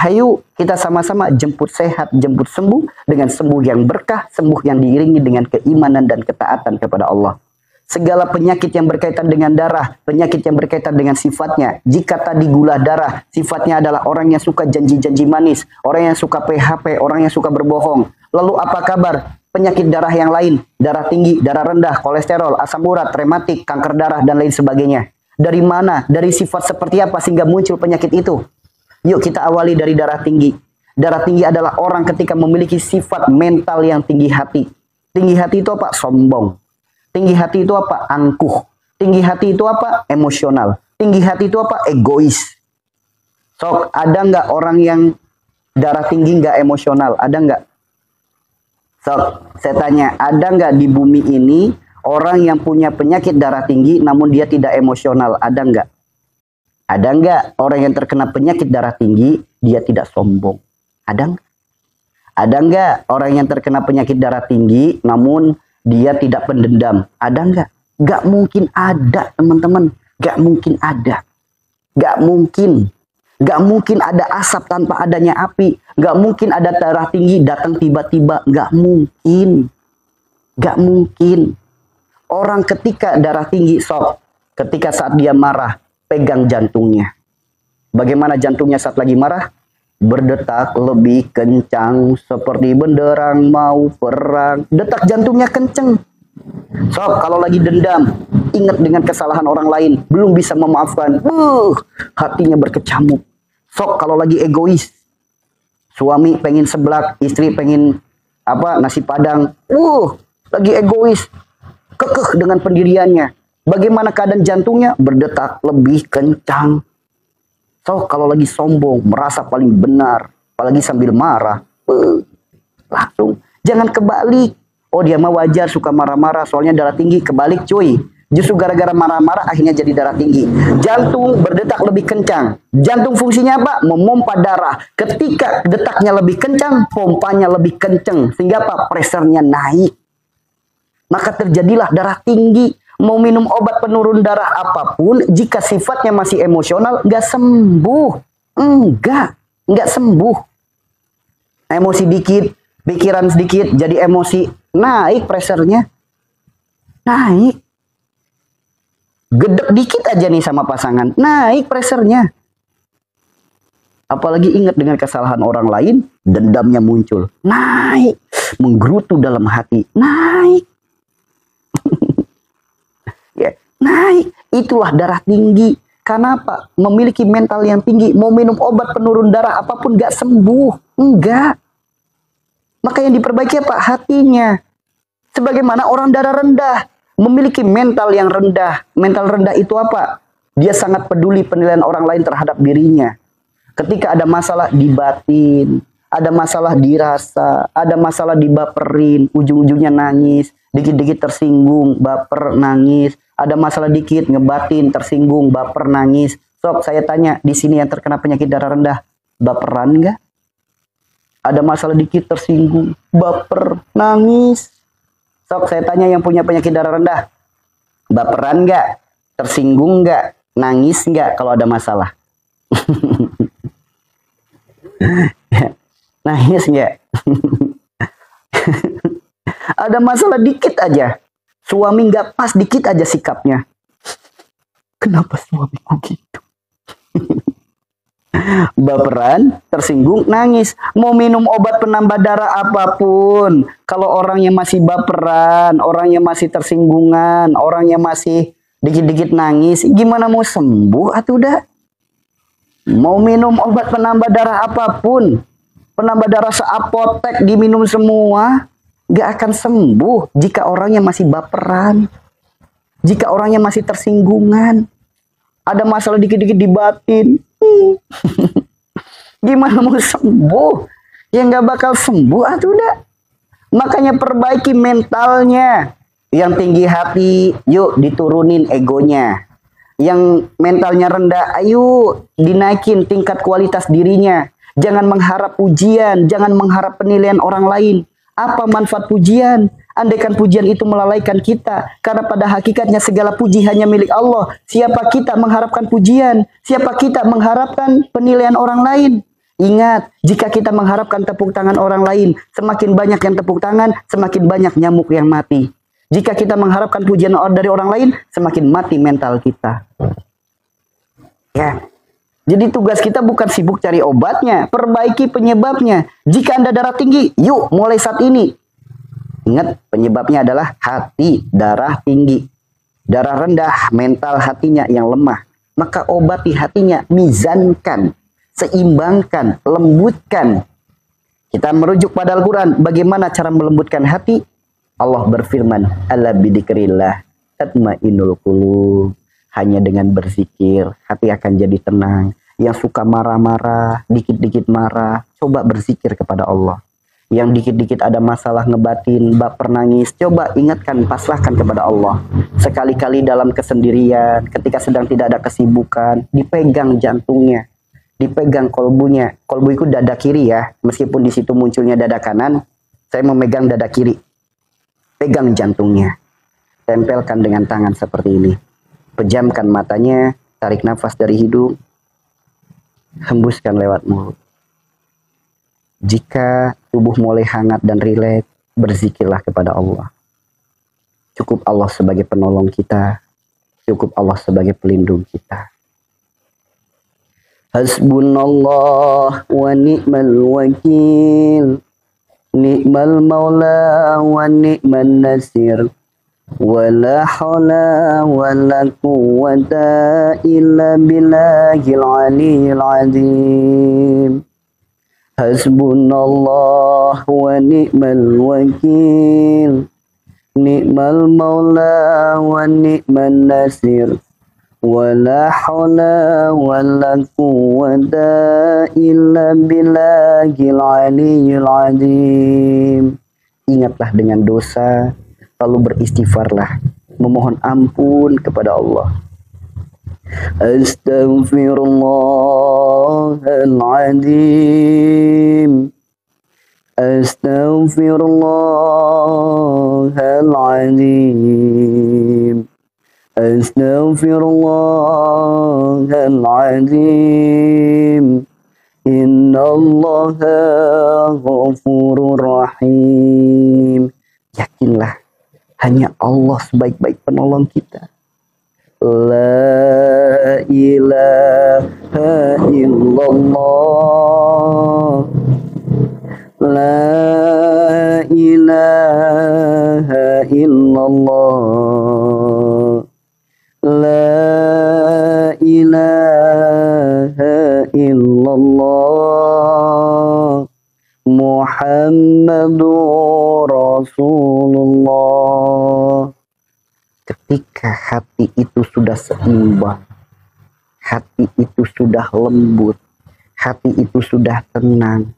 Hayu kita sama-sama jemput sehat, jemput sembuh dengan sembuh yang berkah, sembuh yang diiringi dengan keimanan dan ketaatan kepada Allah. Segala penyakit yang berkaitan dengan darah, penyakit yang berkaitan dengan sifatnya. Jika tadi gula darah, sifatnya adalah orang yang suka janji-janji manis, orang yang suka PHP, orang yang suka berbohong. Lalu apa kabar penyakit darah yang lain? Darah tinggi, darah rendah, kolesterol, asam urat, rematik, kanker darah, dan lain sebagainya. Dari mana? Dari sifat seperti apa sehingga muncul penyakit itu? Yuk kita awali dari darah tinggi. Darah tinggi adalah orang ketika memiliki sifat mental yang tinggi hati. Tinggi hati itu apa? Sombong. Tinggi hati itu apa? Angkuh. Tinggi hati itu apa? Emosional. Tinggi hati itu apa? Egois. So, ada nggak orang yang darah tinggi nggak emosional? Ada nggak? So, saya tanya, ada nggak di bumi ini orang yang punya penyakit darah tinggi namun dia tidak emosional? Ada nggak? Ada nggak orang yang terkena penyakit darah tinggi dia tidak sombong? Ada nggak? Ada nggak orang yang terkena penyakit darah tinggi namun dia tidak pendendam? Ada nggak? Nggak mungkin ada, teman-teman. Nggak mungkin ada. Nggak mungkin. Nggak mungkin ada asap tanpa adanya api. Nggak mungkin ada darah tinggi datang tiba-tiba. Nggak mungkin. Nggak mungkin. Orang ketika darah tinggi, ketika saat dia marah, pegang jantungnya. Bagaimana jantungnya saat lagi marah? Berdetak lebih kencang seperti benderang mau perang. Detak jantungnya kenceng. Kalau lagi dendam, ingat dengan kesalahan orang lain, belum bisa memaafkan, hatinya berkecamuk. Kalau lagi egois, suami pengen seblak, istri pengen nasi padang, lagi egois, kekeh dengan pendiriannya. Bagaimana keadaan jantungnya? Berdetak lebih kencang. Kalau lagi sombong, merasa paling benar, apalagi sambil marah, langsung. Jangan kebalik. Oh dia mah wajar suka marah-marah, soalnya darah tinggi. Kebalik cuy. Justru gara-gara marah-marah akhirnya jadi darah tinggi. Jantung berdetak lebih kencang. Jantung fungsinya apa? Memompa darah. Ketika detaknya lebih kencang, pompanya lebih kencang. Sehingga apa? Presernya naik. Maka terjadilah darah tinggi. Mau minum obat penurun darah apapun, jika sifatnya masih emosional, nggak sembuh. Nggak sembuh. Emosi dikit, pikiran sedikit, jadi emosi. Naik presernya. Naik. Gedek dikit aja nih sama pasangan. Naik presernya. Apalagi ingat dengan kesalahan orang lain, dendamnya muncul. Naik. Menggerutu dalam hati. Naik. Naik, itulah darah tinggi. Karena apa? Memiliki mental yang tinggi. Mau minum obat penurun darah apapun gak sembuh. Enggak. Maka yang diperbaiki apa? Hatinya. Sebagaimana orang darah rendah. Memiliki mental yang rendah. Mental rendah itu apa? Dia sangat peduli penilaian orang lain terhadap dirinya. Ketika ada masalah dibatin. Ada masalah dirasa. Ada masalah dibaperin. Ujung-ujungnya nangis. Dikit-dikit tersinggung. Baper, nangis. Ada masalah dikit, ngebatin, tersinggung, baper, nangis. Saya tanya, di sini yang terkena penyakit darah rendah, baperan nggak? Ada masalah dikit, tersinggung, baper, nangis. Saya tanya yang punya penyakit darah rendah, baperan nggak? Tersinggung nggak? Nangis nggak kalau ada masalah? Nangis nggak? Ada masalah dikit aja. Suami nggak pas dikit aja sikapnya. Kenapa suamiku gitu? Baperan, tersinggung, nangis. Mau minum obat penambah darah apapun. Kalau orangnya masih baperan, orangnya masih tersinggungan, orangnya masih dikit-dikit nangis, gimana mau sembuh? Atau udah? Mau minum obat penambah darah apapun. Penambah darah seapotek diminum semua. Gak akan sembuh jika orangnya masih baperan. Jika orangnya masih tersinggungan. Ada masalah dikit-dikit di batin. Gimana mau sembuh? Ya gak bakal sembuh. Atau udah. Makanya perbaiki mentalnya. Yang tinggi hati, yuk diturunin egonya. Yang mentalnya rendah, ayo dinaikin tingkat kualitas dirinya. Jangan mengharap pujian, jangan mengharap penilaian orang lain. Apa manfaat pujian? Andaikan pujian itu melalaikan kita. Karena pada hakikatnya segala puji hanya milik Allah. Siapa kita mengharapkan pujian? Siapa kita mengharapkan penilaian orang lain? Ingat, jika kita mengharapkan tepuk tangan orang lain, semakin banyak yang tepuk tangan, semakin banyak nyamuk yang mati. Jika kita mengharapkan pujian dari orang lain, semakin mati mental kita. Ya. Jadi tugas kita bukan sibuk cari obatnya, perbaiki penyebabnya. Jika Anda darah tinggi, yuk mulai saat ini. Ingat, penyebabnya adalah hati, darah tinggi. Darah rendah, mental hatinya yang lemah. Maka obati hatinya, mizankan, seimbangkan, lembutkan. Kita merujuk pada Al-Quran, bagaimana cara melembutkan hati? Allah berfirman, ala bidikrillah tatmainul qulub. Hanya dengan berzikir, hati akan jadi tenang. Yang suka marah-marah, dikit-dikit marah, coba berzikir kepada Allah. Yang dikit-dikit ada masalah ngebatin, baper nangis, coba ingatkan, pasrahkan kepada Allah. Sekali-kali dalam kesendirian, ketika sedang tidak ada kesibukan, dipegang jantungnya, dipegang kolbunya. Kolbu itu dada kiri ya, meskipun di situ munculnya dada kanan, saya memegang dada kiri. Pegang jantungnya, tempelkan dengan tangan seperti ini. Pejamkan matanya, tarik nafas dari hidung, hembuskan lewat mulut. Jika tubuh mulai hangat dan rileks, berzikirlah kepada Allah. Cukup Allah sebagai penolong kita, cukup Allah sebagai pelindung kita. Hasbunallah wa ni'mal wakil, ni'mal maula wa ni'man nasir. Wala hawla wala quwwata illa billahil aliyyil azim. Hasbunallah wa ni'mal wakil, ni'mal maula wa ni'man nasir. Wala hawla wala quwwata illa billahil aliyyil azim. Ingatlah dengan dosa, lalu beristighfarlah, memohon ampun kepada Allah. Astaghfirullahaladzim, astaghfirullahaladzim, astaghfirullahaladzim. Innallaha ghafurur rahim. Yakinlah, hanya Allah sebaik-baik penolong kita. La ilaha illallah, la ilaha illallah, la ilaha illallah, Muhammadur Rasulullah. Ketika hati itu sudah seimbang, hati itu sudah lembut, hati itu sudah tenang,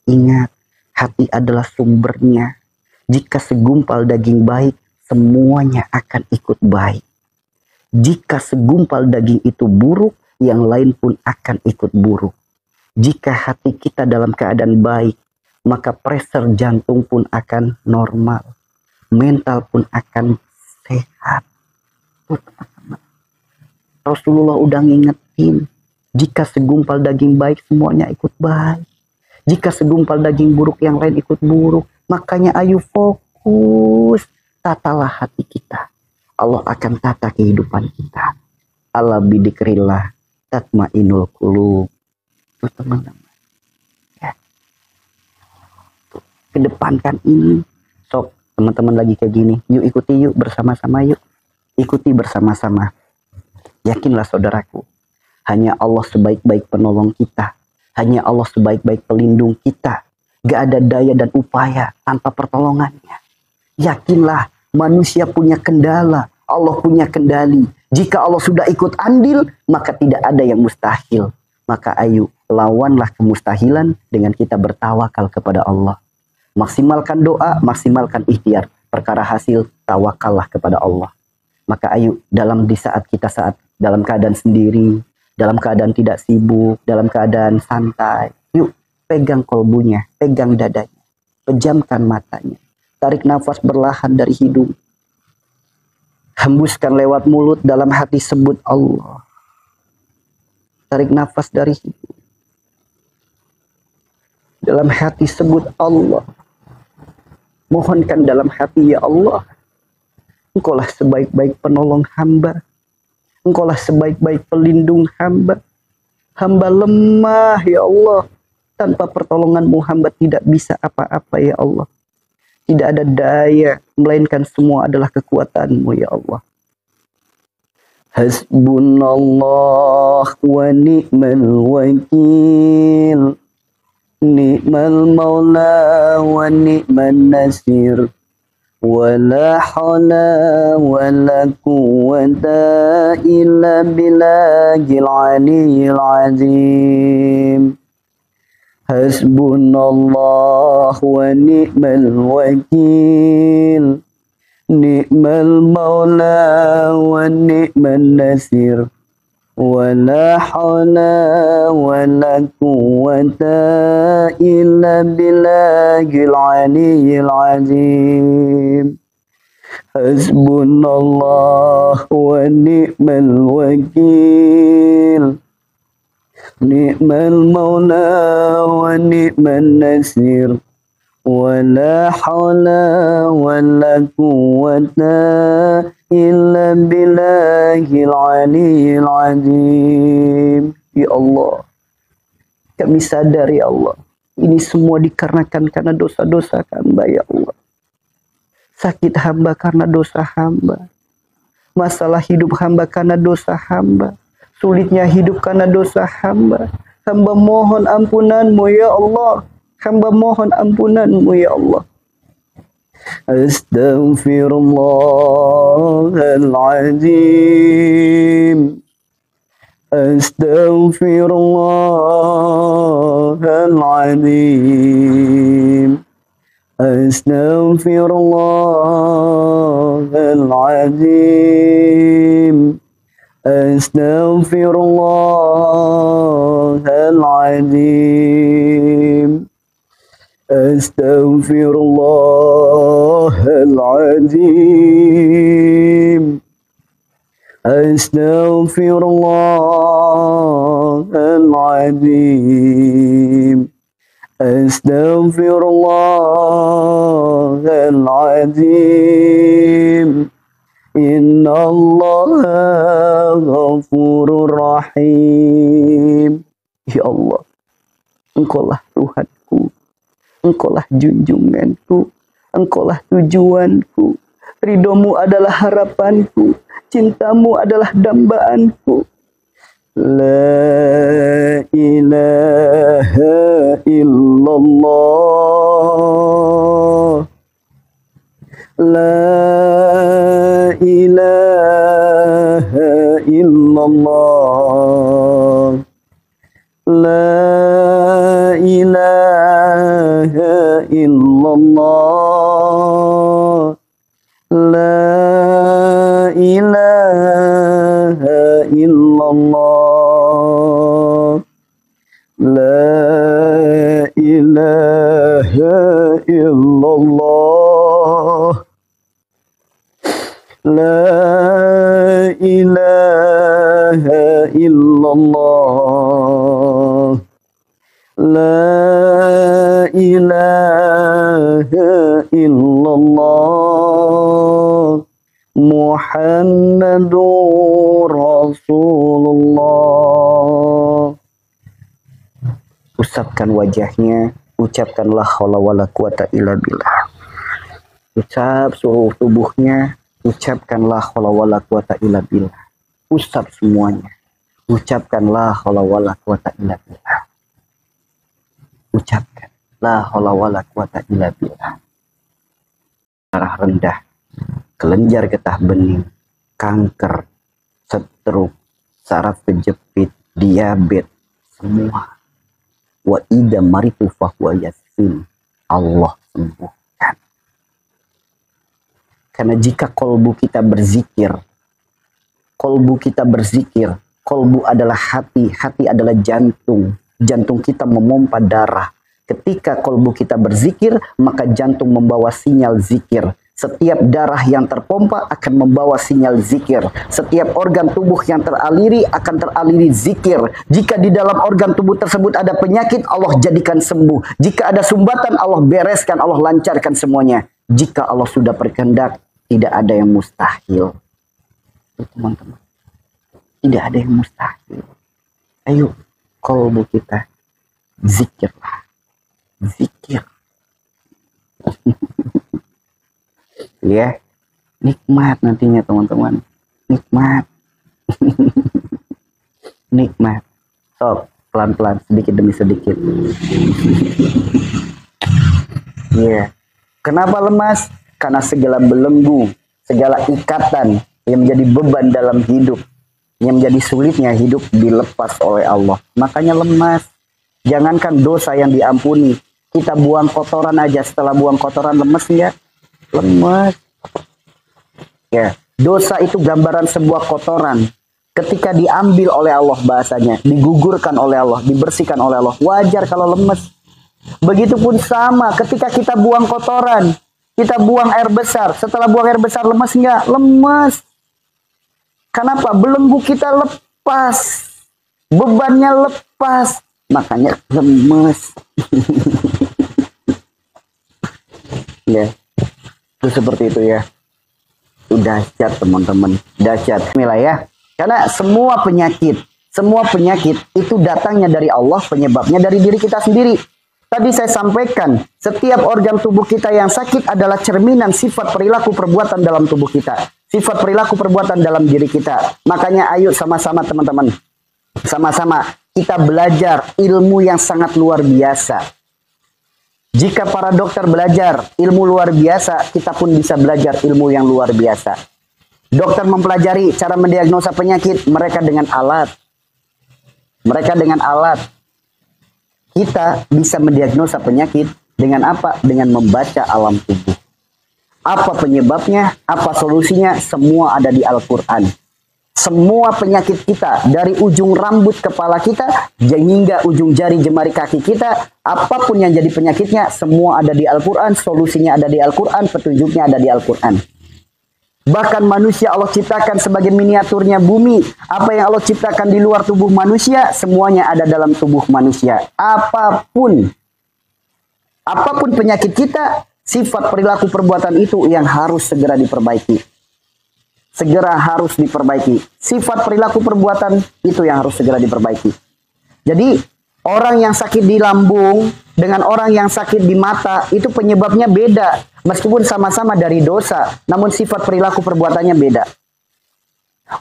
ingat, hati adalah sumbernya. Jika segumpal daging baik, semuanya akan ikut baik. Jika segumpal daging itu buruk, yang lain pun akan ikut buruk. Jika hati kita dalam keadaan baik, maka pressure jantung pun akan normal. Mental pun akan sehat. Rasulullah udah ngingetin, jika segumpal daging baik semuanya ikut baik. Jika segumpal daging buruk yang lain ikut buruk. Makanya ayo fokus, tatalah hati kita. Allah akan tata kehidupan kita. Ala bidikrillah tatmainul qulub. Tuh teman-teman. Ya. Tuh, kedepankan ini. Sok, teman-teman lagi kayak gini. Yuk ikuti yuk bersama-sama yuk. Ikuti bersama-sama. Yakinlah saudaraku. Hanya Allah sebaik-baik penolong kita. Hanya Allah sebaik-baik pelindung kita. Gak ada daya dan upaya tanpa pertolongannya. Yakinlah manusia punya kendala. Allah punya kendali. Jika Allah sudah ikut andil, maka tidak ada yang mustahil. Maka ayo lawanlah kemustahilan dengan kita bertawakal kepada Allah. Maksimalkan doa, maksimalkan ikhtiar. Perkara hasil, tawakallah kepada Allah. Maka ayo dalam dalam keadaan sendiri, dalam keadaan tidak sibuk, dalam keadaan santai, yuk pegang kolbunya, pegang dadanya, pejamkan matanya, tarik nafas berlahan dari hidung, hembuskan lewat mulut, dalam hati sebut Allah, tarik nafas dari hidung, Dalam hati sebut Allah. Mohonkan dalam hati, ya Allah, Engkaulah sebaik-baik penolong hamba. Engkaulah sebaik-baik pelindung hamba. Hamba lemah, ya Allah. Tanpa pertolongan-Mu hamba tidak bisa apa-apa, ya Allah. Tidak ada daya, melainkan semua adalah kekuatan-Mu, ya Allah. Hasbunallah wa ni'mal wakil. Ni'mal maula wa ni'man nasir. Wala hawla wala quwwata illa billahil aliyyil azim. Hasbunallah wa ni'mal wakil. Ni'mal maula wa ni'man nasir. Wala hawla wala quwwata illa billahil aliyyil azim. Hasbunallah wa ni'mal wakil. Ni'mal maula wa ni'man nasir. Wala hawla wala quwwata illa billahil aliyyil azim. Ya Allah, kami sadar ya Allah, ini semua dikarenakan karena dosa-dosa hamba ya Allah. Sakit hamba karena dosa hamba. Masalah hidup hamba karena dosa hamba. Sulitnya hidup karena dosa hamba. Hamba mohon ampunan-Mu ya Allah. Hamba mohon ampunan-Mu ya Allah. Astaghfirullahaladzim. Astaghfirullahaladzim. Astaghfirullahaladzim. Astaghfirullahaladzim. Astaghfirullahaladzim. Astaghfirullahaladzim. Astaghfirullahaladzim. Innallaha ghafurur rahim. Ya Allah, Engkaulah Tuhanku. Engkaulah junjunganku, Engkaulah tujuanku, ridhomu adalah harapanku, cintamu adalah dambaanku. La ilaha illallah. La ilaha illallah. La ilaha illallah. La ilaha illallah. La ilaha illallah. La ilaha illallah. La ilaha illallah. Muhammadur Rasulullah. Usapkan wajahnya, ucapkanlah haula wala quwata illa billah. Ucap seluruh tubuhnya, ucapkanlah haula wala quwata illa billah. Usap semuanya, ucapkanlah haula wala quwata illa billah. Ucapkan la haula wala quwata illa billah. Darah rendah, kelenjar getah bening, kanker, stroke, saraf kejepit, diabetes, semua. Wa idza maritu fahuwa yasfin. Allah sembuhkan. Karena jika kolbu kita berzikir, kolbu adalah hati, hati adalah jantung. Jantung kita memompa darah. Ketika kolbu kita berzikir, maka jantung membawa sinyal zikir. Setiap darah yang terpompa akan membawa sinyal zikir. Setiap organ tubuh yang teraliri akan teraliri zikir. Jika di dalam organ tubuh tersebut ada penyakit, Allah jadikan sembuh. Jika ada sumbatan, Allah bereskan, Allah lancarkan semuanya. Jika Allah sudah berkehendak, tidak ada yang mustahil. Teman-teman, tidak ada yang mustahil. Ayo, kolbu kita, zikirlah. Zikir. Ya, nikmat nantinya teman-teman, nikmat. Nikmat. So, pelan-pelan, sedikit demi sedikit. Ya, kenapa lemas? Karena segala belenggu, segala ikatan yang menjadi beban dalam hidup, yang menjadi sulitnya hidup dilepas oleh Allah. Makanya lemas. Jangankan dosa yang diampuni, kita buang kotoran aja, setelah buang kotoran lemes nggak? Lemas. Ya, dosa itu gambaran sebuah kotoran. Ketika diambil oleh Allah bahasanya, digugurkan oleh Allah, dibersihkan oleh Allah, wajar kalau lemes. Begitupun sama ketika kita buang kotoran, kita buang air besar. Setelah buang air besar lemes nggak? Lemes. Kenapa? Belenggu kita lepas, bebannya lepas, makanya lemes. Ya. Itu seperti itu ya. Udah dahsyat teman-teman, dahsyat. Inilah ya. Karena semua penyakit itu datangnya dari Allah, penyebabnya dari diri kita sendiri. Tadi saya sampaikan, setiap organ tubuh kita yang sakit adalah cerminan sifat perilaku perbuatan dalam tubuh kita. Sifat perilaku perbuatan dalam diri kita. Makanya ayo sama-sama teman-teman. Sama-sama kita belajar ilmu yang sangat luar biasa. Jika para dokter belajar ilmu luar biasa, kita pun bisa belajar ilmu yang luar biasa. Dokter mempelajari cara mendiagnosa penyakit, mereka dengan alat. Mereka dengan alat. Kita bisa mendiagnosa penyakit dengan apa? Dengan membaca alam tubuh. Apa penyebabnya? Apa solusinya? Semua ada di Al-Quran. Semua penyakit kita, dari ujung rambut kepala kita hingga ujung jari jemari kaki kita, apapun yang jadi penyakitnya, semua ada di Al-Quran, solusinya ada di Al-Quran, petunjuknya ada di Al-Quran. Bahkan manusia Allah ciptakan sebagai miniaturnya bumi. Apa yang Allah ciptakan di luar tubuh manusia, semuanya ada dalam tubuh manusia. Apapun penyakit kita, sifat perilaku perbuatan itu yang harus segera diperbaiki. Segera harus diperbaiki. Sifat perilaku perbuatan itu yang harus segera diperbaiki. Jadi orang yang sakit di lambung dengan orang yang sakit di mata itu penyebabnya beda. Meskipun sama-sama dari dosa, namun sifat perilaku perbuatannya beda.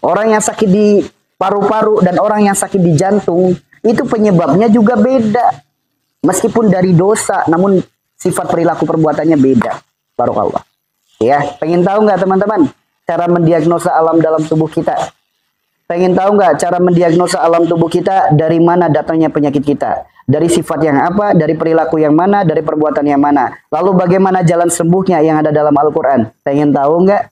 Orang yang sakit di paru-paru dan orang yang sakit di jantung itu penyebabnya juga beda. Meskipun dari dosa, namun sifat perilaku perbuatannya beda. Barakallah. Ya, pengen tahu nggak teman-teman? Cara mendiagnosa alam dalam tubuh kita. Pengen tahu nggak cara mendiagnosa alam tubuh kita? Dari mana datangnya penyakit kita? Dari sifat yang apa? Dari perilaku yang mana? Dari perbuatan yang mana? Lalu bagaimana jalan sembuhnya yang ada dalam Al-Quran? Pengen tahu nggak?